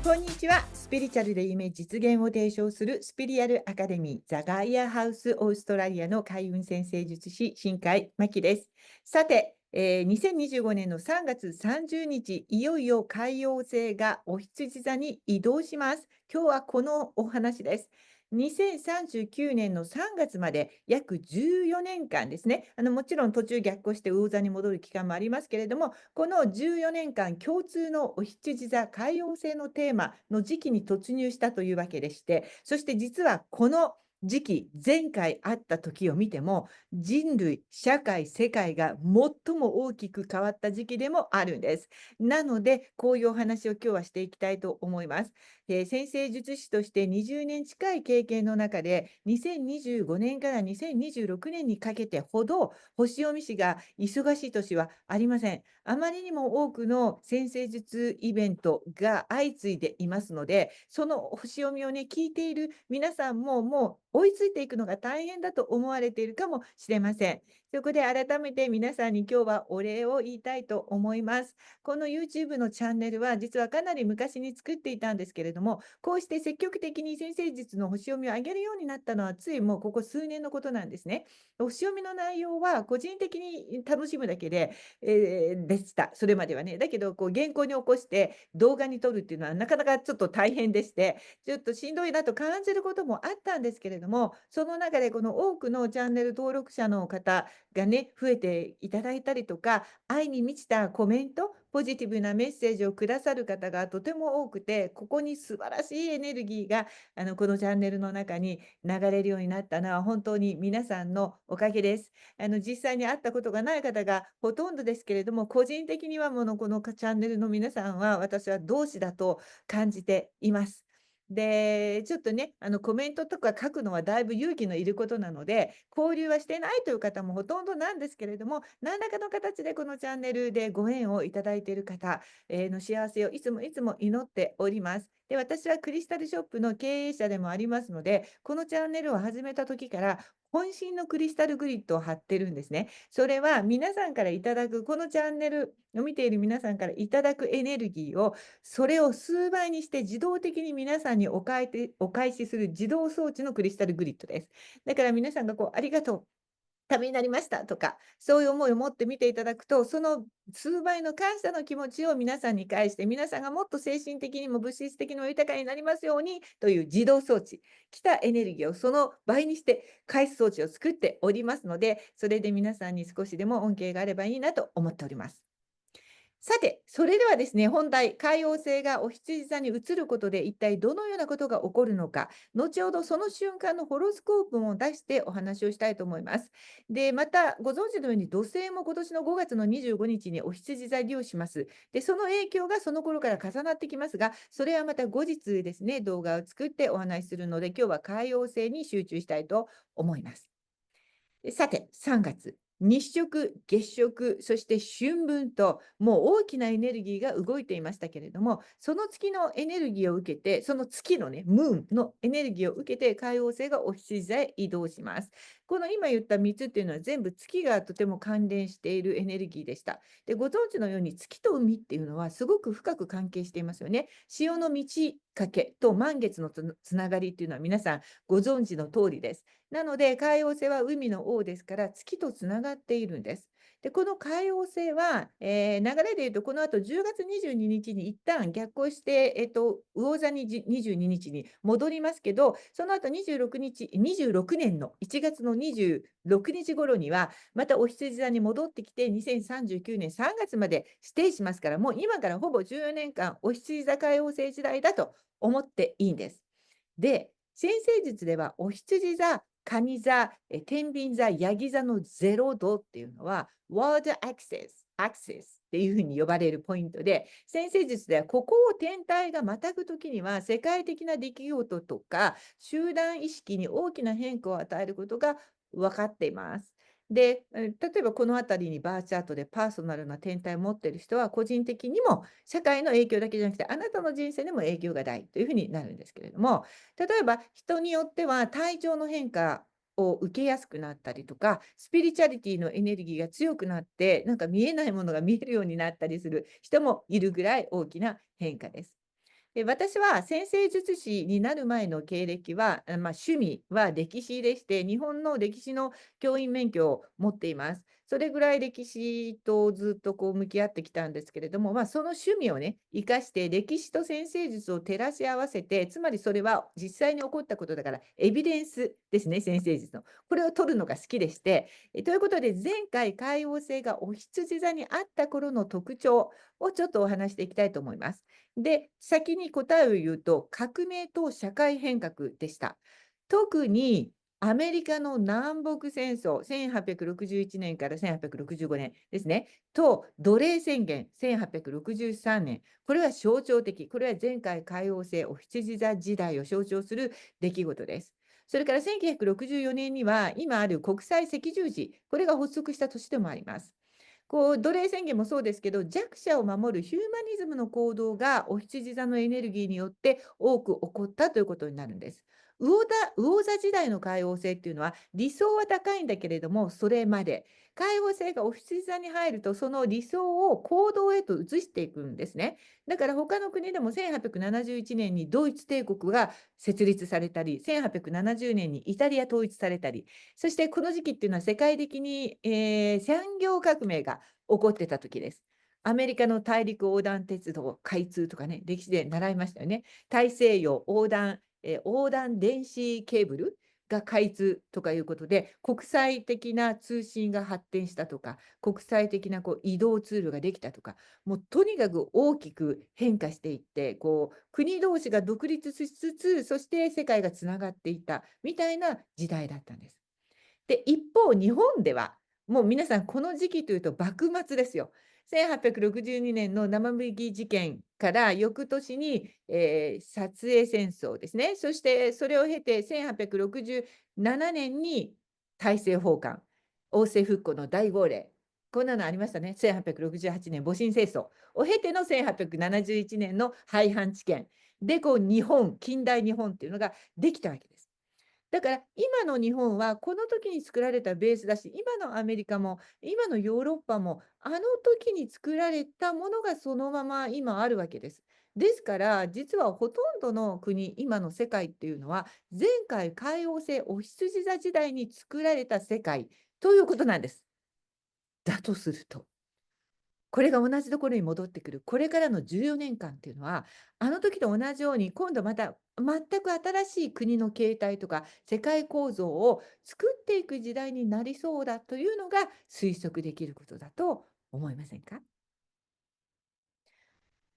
こんにちは。スピリチュアルで夢実現を提唱するスピリアルアカデミーザ・ガイアハウスオーストラリアの開運先生術師新海真希です。さて、2025年の3月30日、いよいよ海王星がお羊座に移動します。今日はこのお話です。2039年の3月まで約14年間ですね。もちろん途中逆行して魚座に戻る期間もありますけれども、この14年間共通のお羊座海王星のテーマの時期に突入したというわけでして、そして実はこの時期、前回あった時を見ても、人類、社会、世界が最も大きく変わった時期でもあるんです。なので、こういうお話を今日はしていきたいと思います。先生術師として20年近い経験の中で、2025年から2026年にかけてほど、星読み師が忙しい年はありません。あまりにも多くの先生術イベントが相次いでいますので、その星読みをね、聞いている皆さんも、もう追いついていくのが大変だと思われているかもしれません。そこで改めて皆さんに今日はお礼を言いたいと思います。この YouTube のチャンネルは実はかなり昔に作っていたんですけれども、こうして積極的に先生術の星読みを上げるようになったのはついもうここ数年のことなんですね。星読みの内容は個人的に楽しむだけで、でした。それまではね。だけど、こう原稿に起こして動画に撮るっていうのはなかなかちょっと大変でして、ちょっとしんどいなと感じることもあったんですけれども、その中でこの多くのチャンネル登録者の方がね、増えていただいたりとか、愛に満ちたコメント、ポジティブなメッセージをくださる方がとても多くて、ここに素晴らしいエネルギーがこのチャンネルの中に流れるようになったのは本当に皆さんのおかげです。実際に会ったことがない方がほとんどですけれども、個人的にはこのチャンネルの皆さんは私は同志だと感じています。で、ちょっとね、コメントとか書くのはだいぶ勇気のいることなので、交流はしてないという方もほとんどなんですけれども、何らかの形でこのチャンネルでご縁をいただいている方、の幸せをいつもいつも祈っております。で、私はクリスタルショップの経営者でもありますので、このチャンネルを始めた時から渾身のクリスタルグリッドを貼ってるんですね。それは皆さんからいただく、このチャンネルを見ている皆さんからいただくエネルギーを、それを数倍にして自動的に皆さんにお返しする自動装置のクリスタルグリッドです。だから皆さんがこう、ありがとう。ためになりましたとか、そういう思いを持って見ていただくと、その数倍の感謝の気持ちを皆さんに返して、皆さんがもっと精神的にも物質的にも豊かになりますようにという自動装置、来たエネルギーをその倍にして返す装置を作っておりますので、それで皆さんに少しでも恩恵があればいいなと思っております。さて、それではですね、本題、海王星がお羊座に移ることで一体どのようなことが起こるのか、後ほどその瞬間のホロスコープも出してお話をしたいと思います。で、またご存知のように土星も今年の5月の25日にちにお羊座入りをします。で、その影響がその頃から重なってきますが、それはまた後日ですね、動画を作ってお話しするので、今日は海王星に集中したいと思います。さて、3月、日食、月食、そして春分と、もう大きなエネルギーが動いていましたけれども、その月のエネルギーを受けて、その月のね、ムーンのエネルギーを受けて、海王星がお羊座へ移動します。この今言った3つっていうのは全部月がとても関連しているエネルギーでした。で、ご存知のように月と海っていうのはすごく深く関係していますよね。潮の満ち欠けと満月のつながりっていうのは皆さんご存知の通りです。なので、海王星は海の王ですから、月とつながっているんです。で、この海王星は、流れで言うと、この後10月22日にちに一旦逆行して、魚座に22日にちに戻りますけど、その後26日、26年の1月の26日頃には、またお羊座に戻ってきて、2039年3月までステイしますから、もう今からほぼ14年間、お羊座海王星時代だと思っていいんです。で、先生術ではお羊座、蟹座、天秤座、ヤギ座の0度っていうのは、ワールドアクセスっていうふうに呼ばれるポイントで、先生術ではここを天体がまたぐときには、世界的な出来事とか、集団意識に大きな変化を与えることが分かっています。で、例えばこの辺りにバーチャートでパーソナルな天体を持っている人は、個人的にも社会の影響だけじゃなくて、あなたの人生でも影響が大というふうになるんですけれども、例えば人によっては体調の変化を受けやすくなったりとか、スピリチュアリティのエネルギーが強くなって、なんか見えないものが見えるようになったりする人もいるぐらい大きな変化です。私は占星術師になる前の経歴は、趣味は歴史でして、日本の歴史の教員免許を持っています。それぐらい歴史とずっとこう向き合ってきたんですけれども、その趣味をね、生かして歴史と占星術を照らし合わせて、つまりそれは実際に起こったことだから、エビデンスですね、占星術の。これを取るのが好きでして、ということで、前回海王星がお羊座にあった頃の特徴をちょっとお話していきたいと思います。で、先に答えを言うと、革命と社会変革でした。特にアメリカの南北戦争、1861年から1865年ですね、と奴隷宣言、1863年、これは象徴的、これは前回海王星お羊座時代を象徴する出来事です。それから1964年には、今ある国際赤十字、これが発足した年でもあります。奴隷宣言もそうですけど、弱者を守るヒューマニズムの行動がお羊座のエネルギーによって多く起こったということになるんです。魚座時代の海王星っていうのは理想は高いんだけれども、それまで。海王星がお羊座に入ると、その理想を行動へと移していくんですね。だから他の国でも1871年にドイツ帝国が設立されたり、1870年にイタリア統一されたり、そしてこの時期っていうのは世界的に、産業革命が起こってた時です。アメリカの大陸横断鉄道開通とかね、歴史で習いましたよね。大西洋横断電子ケーブルが開通とかいうことで、国際的な通信が発展したとか、国際的な移動ツールができたとか、もうとにかく大きく変化していって、国同士が独立しつつ、そして世界がつながっていったみたいな時代だったんです。で、一方、日本では、もう皆さんこの時期というと幕末ですよ。1862年の生麦事件から翌年に、薩英戦争ですね。そしてそれを経て1867年に大政奉還、王政復古の大号令。こんなのありましたね。1868年戊辰戦争を経ての1871年の廃藩置県で、近代日本っていうのができたわけです。だから今の日本はこの時に作られたベースだし、今のアメリカも今のヨーロッパもあの時に作られたものがそのまま今あるわけです。ですから実はほとんどの国、今の世界っていうのは前回海王星お羊座時代に作られた世界ということなんです。だとすると。これが同じところに戻ってくる、これからの14年間っていうのは、あの時と同じように、今度また全く新しい国の形態とか世界構造を作っていく時代になりそうだというのが推測できることだと思いませんか？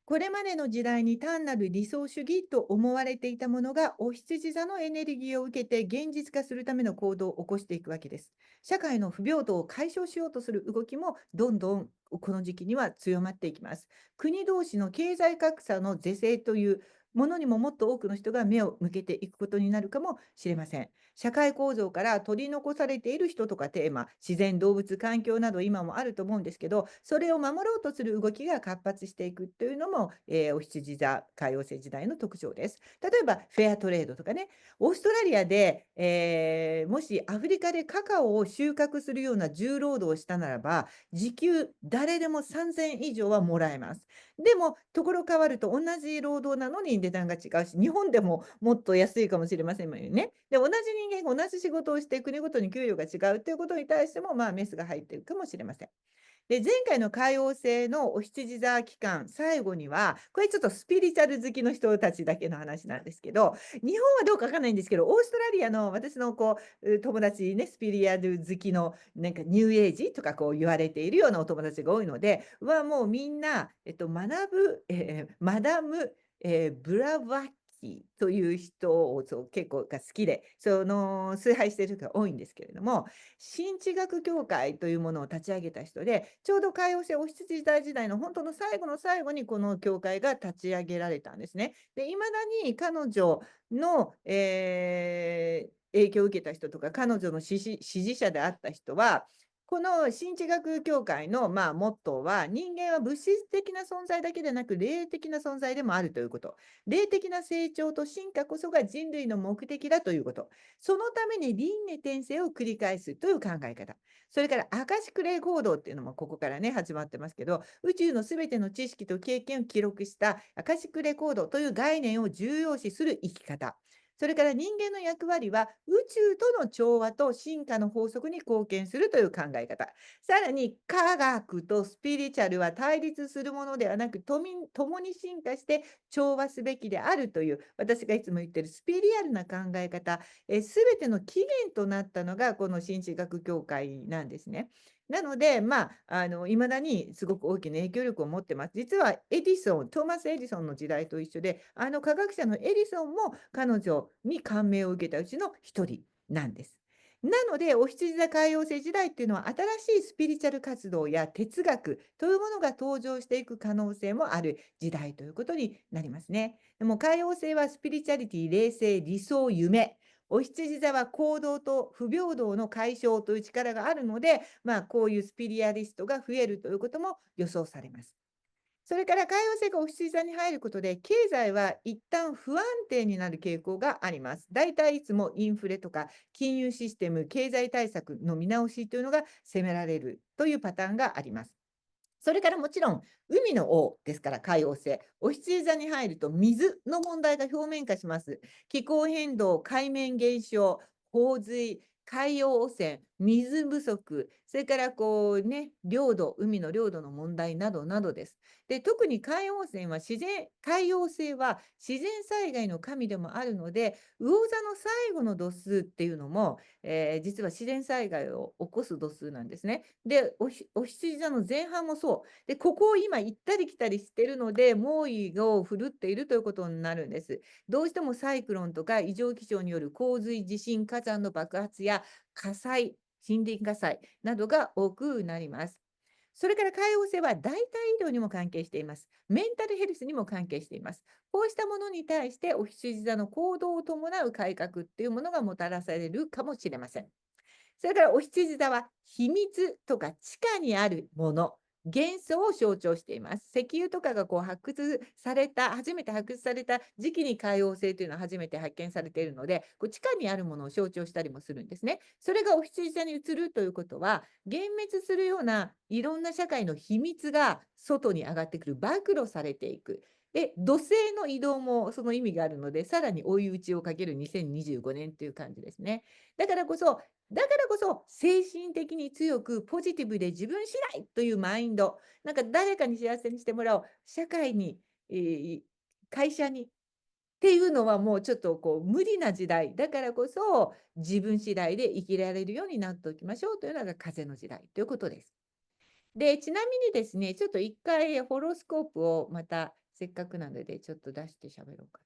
これまでの時代に単なる理想主義と思われていたものが、お羊座のエネルギーを受けて現実化するための行動を起こしていくわけです。社会の不平等を解消しようとする動きもどんどんこの時期には強まっていきます。国同士の経済格差の是正というものにももっと多くの人が目を向けていくことになるかもしれません。社会構造から取り残されている人とかテーマ、自然、動物、環境など今もあると思うんですけど、それを守ろうとする動きが活発していくというのも、お羊座海王星時代の特徴です。例えばフェアトレードとかね、オーストラリアで、もしアフリカでカカオを収穫するような重労働をしたならば、時給誰でも3000以上はもらえます。でも、ところ変わると同じ労働なのに値段が違うし、日本でももっと安いかもしれませんよね。で、同じ人間が同じ仕事をして国ごとに給与が違うということに対しても、メスが入っているかもしれません。で、前回の海王星のお羊座期間、最後には、これちょっとスピリチュアル好きの人たちだけの話なんですけど、日本はどうかわかんないんですけど、オーストラリアの私の友達ね、スピリチュアル好きのなんかニューエイジとか言われているようなお友達が多いので、もうみんな、マダム、ブラバッキーという人を結構が好きで、崇拝している人が多いんですけれども、新地学協会というものを立ち上げた人で、ちょうど海王星お羊座時代の本当の最後の最後にこの協会が立ち上げられたんですね。で、いまだに彼女の、影響を受けた人とか、彼女の支持者であった人は、この新知学協会の、モットーは、人間は物質的な存在だけでなく、霊的な存在でもあるということ。霊的な成長と進化こそが人類の目的だということ。そのために輪廻転生を繰り返すという考え方。それから、アカシック霊行動っていうのもここからね、始まってますけど、宇宙のすべての知識と経験を記録したアカシックレコードという概念を重要視する生き方。それから人間の役割は宇宙との調和と進化の法則に貢献するという考え方。さらに科学とスピリチュアルは対立するものではなく、共に進化して調和すべきであるという、私がいつも言っているスピリアルな考え方、すべての起源となったのがこの新知学協会なんですね。なので、いまだにすごく大きな影響力を持ってます。実はトーマス・エディソンの時代と一緒で、あの科学者のエディソンも彼女に感銘を受けたうちの一人なんです。なので、お羊座海王星時代っていうのは、新しいスピリチュアル活動や哲学というものが登場していく可能性もある時代ということになりますね。でも海王星はスピリチュアリティ、霊性、理想、夢。お羊座は行動と不平等の解消という力があるので、こういうスピリアリストが増えるということも予想されます。それから海王星がお羊座に入ることで、経済は一旦不安定になる傾向があります。だいたいいつもインフレとか金融システム、経済対策の見直しというのが責められるというパターンがあります。それからもちろん、海の王ですから海王星。お羊座に入ると水の問題が表面化します。気候変動、海面減少、洪水、海洋汚染、水不足、それから海の領土の問題などなどです。で、特に海洋性は自然災害の神でもあるので、魚座の最後の度数っていうのも、実は自然災害を起こす度数なんですね。で、お羊座の前半もそう。で、ここを今行ったり来たりしてるので、猛威を振るっているということになるんです。どうしてもサイクロンとか異常気象による洪水、地震、火山の爆発や火災、森林火災などが多くなります。それから海王星は代替医療にも関係しています。メンタルヘルスにも関係しています。こうしたものに対してお羊座の行動を伴う改革っていうものがもたらされるかもしれません。それからお羊座は秘密とか地下にあるもの、元素を象徴しています。石油とかが初めて発掘された時期に海王星というのは初めて発見されているので、地下にあるものを象徴したりもするんですね。それがお羊座に移るということは、幻滅するようないろんな社会の秘密が外に上がってくる、暴露されていく。で、土星の移動もその意味があるので、さらに追い打ちをかける2025年という感じですね。だからこそ、精神的に強くポジティブで自分次第というマインド、なんか誰かに幸せにしてもらおう、社会に、会社にっていうのはもうちょっと無理な時代だからこそ、自分次第で生きられるようになっておきましょうというのが風の時代ということです。で、ちなみにですね、ちょっと一回ホロスコープをまたせっかくなのでちょっと出して喋ろうか。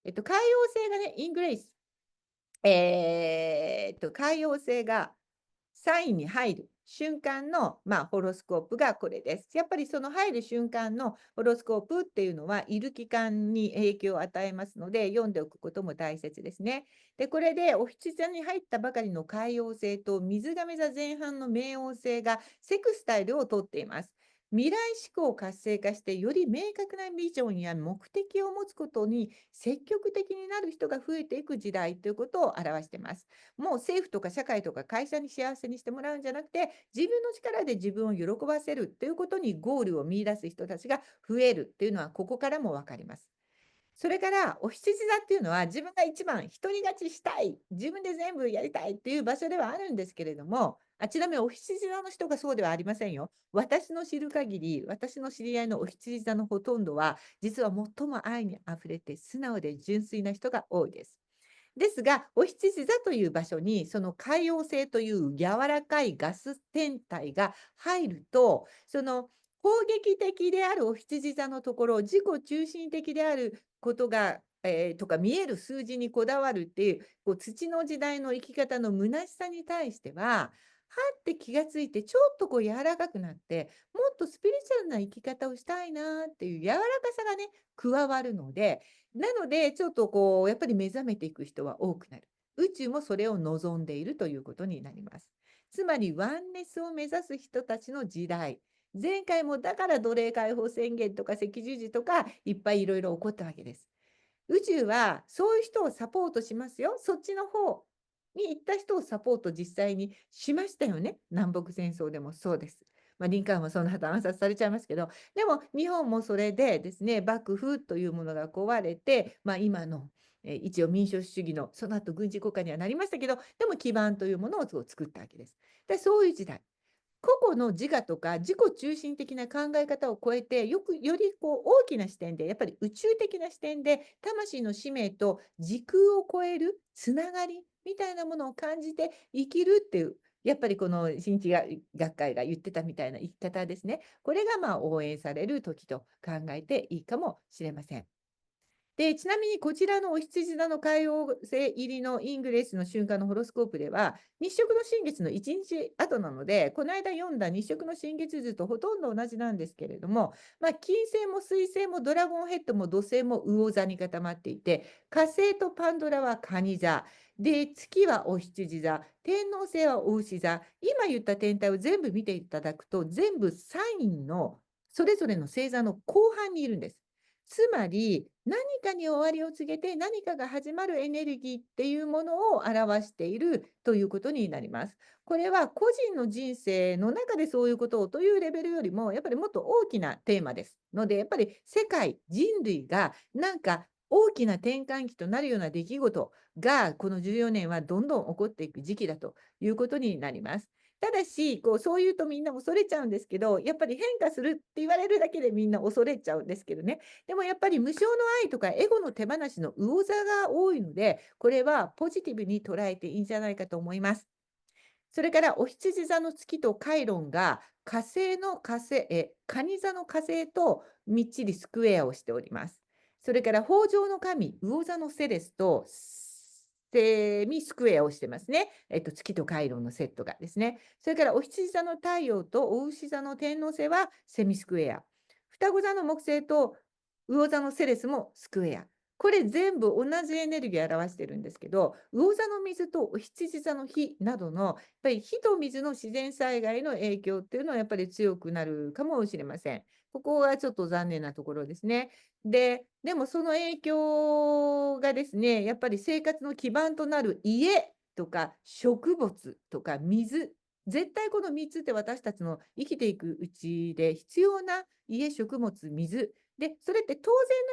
海王星がね、イングレイス海王星がサインに入る瞬間の、ホロスコープがこれです。やっぱりその入る瞬間のホロスコープっていうのは、いる期間に影響を与えますので、読んでおくことも大切ですね。で、これでお羊座に入ったばかりの海王星と水亀座前半の冥王星がセクスタイルをとっています。未来志向を活性化して、より明確なビジョンや目的を持つことに積極的になる人が増えていく時代ということを表しています。もう政府とか社会とか会社に幸せにしてもらうんじゃなくて、自分の力で自分を喜ばせるということにゴールを見出す人たちが増えるっていうのはここからもわかります。それから、お羊座っていうのは自分が一番独り勝ちしたい、自分で全部やりたいっていう場所ではあるんですけれども、ちなみにお羊座の人がそうではありませんよ。私の知る限り、私の知り合いのお羊座のほとんどは、実は最も愛にあふれて素直で純粋な人が多いです。ですが、お羊座という場所に、その海洋性という柔らかいガス天体が入ると、その攻撃的であるお羊座のところ、自己中心的であることが、とか見える数字にこだわるっていう、土の時代の生き方の虚しさに対しては、はって気がついて、ちょっと柔らかくなって、もっとスピリチュアルな生き方をしたいなっていう柔らかさがね、加わるので、なので、ちょっとやっぱり目覚めていく人は多くなる。宇宙もそれを望んでいるということになります。つまりワンネスを目指す人たちの時代。前回もだから奴隷解放宣言とか赤十字とかいっぱいいろいろ起こったわけです。宇宙はそういう人をサポートしますよ。そっちの方に行った人をサポート実際にしましたよね。南北戦争でもそうです。リンカーンはその後暗殺されちゃいますけど、でも日本もそれでですね、幕府というものが壊れて、今の一応民主主義のその後軍事国家にはなりましたけど、でも基盤というものを作ったわけです。で、そういう時代。個々の自我とか自己中心的な考え方を超えて、より大きな視点で、やっぱり宇宙的な視点で、魂の使命と時空を超えるつながりみたいなものを感じて生きるっていう、やっぱりこの新知学会が言ってたみたいな生き方ですね。これが応援される時と考えていいかもしれません。で、ちなみにこちらのお羊座の海王星入りのイングレスの瞬間のホロスコープでは、日食の新月の1日後なので、この間読んだ日食の新月図とほとんど同じなんですけれども、金星も水星もドラゴンヘッドも土星も魚座に固まっていて、火星とパンドラは蟹座、で、月はお羊座、天王星はお牛座、今言った天体を全部見ていただくと、全部サインのそれぞれの星座の後半にいるんです。つまり、何かに終わりを告げて、何かが始まるエネルギーっていうものを表しているということになります。これは個人の人生の中でそういうことをというレベルよりも、やっぱりもっと大きなテーマですので、やっぱり世界、人類がなんか大きな転換期となるような出来事が、この14年はどんどん起こっていく時期だということになります。ただし、そう言うとみんな恐れちゃうんですけど、やっぱり変化するって言われるだけでみんな恐れちゃうんですけどね。でもやっぱり無償の愛とかエゴの手放しの魚座が多いので、これはポジティブに捉えていいんじゃないかと思います。それからお羊座の月とカイロンが火星の火星、蟹座の火星とみっちりスクエアをしております。それから豊穣の神、魚座のセレスとセミスクエアをしてますね。月とカイロンのセットがですね。それからお羊座の太陽とお牛座の天王星はセミスクエア。双子座の木星と魚座のセレスもスクエア。これ全部同じエネルギーを表してるんですけど、魚座の水とお羊座の火などの、やっぱり火と水の自然災害の影響っていうのはやっぱり強くなるかもしれません。ここがちょっと残念なところですね。でもその影響がですね、やっぱり生活の基盤となる家とか植物とか水、絶対この3つって私たちの生きていくうちで必要な家、食物、水。で、それって当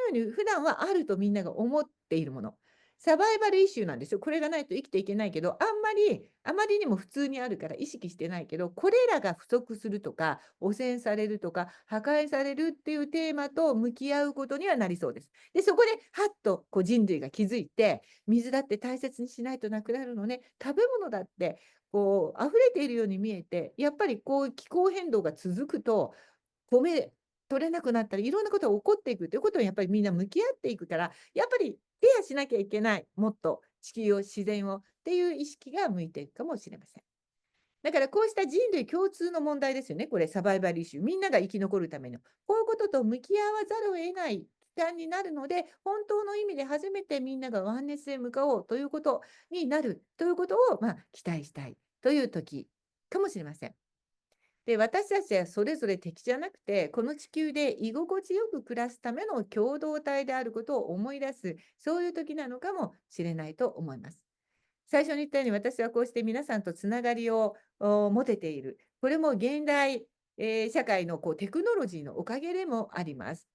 然のように普段はあるとみんなが思っているもの。サバイバルイシューなんですよ。これがないと生きていけないけど、あまりにも普通にあるから意識してないけど、これらが不足するとか、汚染されるとか、破壊されるっていうテーマと向き合うことにはなりそうです。で、そこではっと人類が気づいて、水だって大切にしないとなくなるのね、食べ物だって溢れているように見えて、やっぱり気候変動が続くと、米取れなくなったり、いろんなことが起こっていくということにやっぱりみんな向き合っていくから、やっぱりケアしなきゃいけない、もっと地球を、自然をっていう意識が向いていくかもしれません。だからこうした人類共通の問題ですよね。これサバイバルイシュー。みんなが生き残るための。こういうことと向き合わざるを得ない期間になるので、本当の意味で初めてみんながワンネスへ向かおうということになるということを、期待したいという時かもしれません。で、私たちはそれぞれ敵じゃなくて、この地球で居心地よく暮らすための共同体であることを思い出す、そういう時なのかもしれないと思います。最初に言ったように私はこうして皆さんとつながりを持てている。これも現代、社会のテクノロジーのおかげでもあります。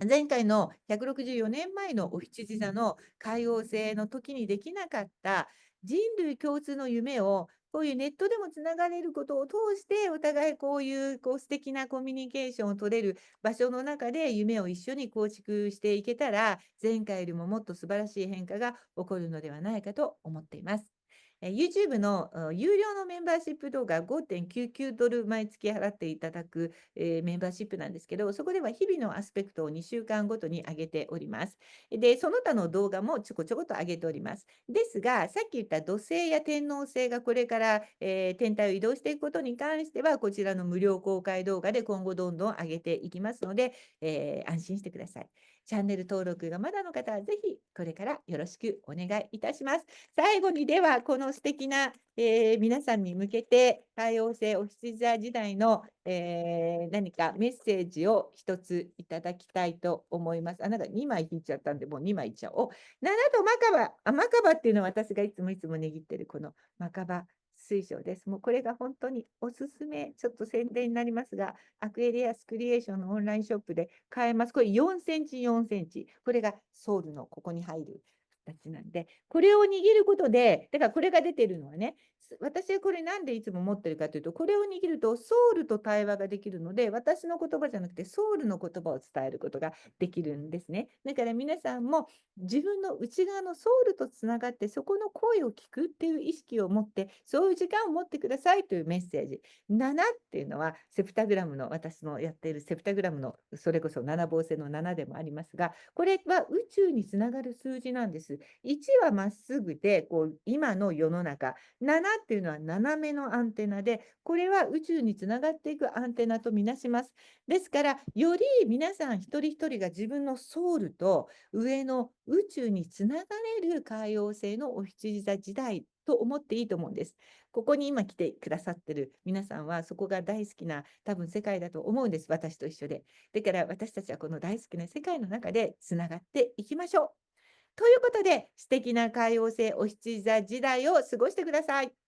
前回の164年前のお羊座の海王星の時にできなかった人類共通の夢をこういうネットでもつながれることを通してお互いこういう素敵なコミュニケーションを取れる場所の中で夢を一緒に構築していけたら前回よりももっと素晴らしい変化が起こるのではないかと思っています。YouTube の有料のメンバーシップ動画5.99ドル毎月払っていただく、メンバーシップなんですけど、そこでは日々のアスペクトを2週間ごとに上げております。で、その他の動画もちょこちょこと上げております。ですが、さっき言った土星や天王星がこれから、天体を移動していくことに関しては、こちらの無料公開動画で今後どんどん上げていきますので、安心してください。チャンネル登録がまだの方はぜひこれからよろしくお願いいたします。最後にではこの素敵な、皆さんに向けて海王星お羊座時代の、何かメッセージを一ついただきたいと思います。あ、なんか2枚引いちゃったんでもう2枚いっちゃおう。7とマカバ。マカバっていうのは私がいつも握ってるこのマカバ水晶です。もうこれが本当におすすめ、ちょっと宣伝になりますが、アクエリアスクリエーションのオンラインショップで買えます。これ4センチ、4センチ。これがソウルのここに入る形なんで、これを握ることで、だからこれが出てるのはね、私はこれなんでいつも持ってるかというと、これを握るとソウルと対話ができるので、私の言葉じゃなくてソウルの言葉を伝えることができるんですね。だから皆さんも自分の内側のソウルとつながって、そこの声を聞くっていう意識を持って、そういう時間を持ってくださいというメッセージ。7っていうのは、セプタグラムの、私のやっているセプタグラムの、それこそ7芒星の7でもありますが、これは宇宙につながる数字なんです。1はまっすぐで、今の世の中。7っていうのは斜めのアンテナで、これは宇宙につながっていくアンテナとみなします。ですから、より皆さん一人一人が自分のソウルと上の宇宙につながれる海王星のお羊座時代と思っていいと思うんです。ここに今来てくださってる皆さんはそこが大好きな多分世界だと思うんです。私と一緒で。だから私たちはこの大好きな世界の中でつながっていきましょう。ということで素敵な海王星お羊座時代を過ごしてください。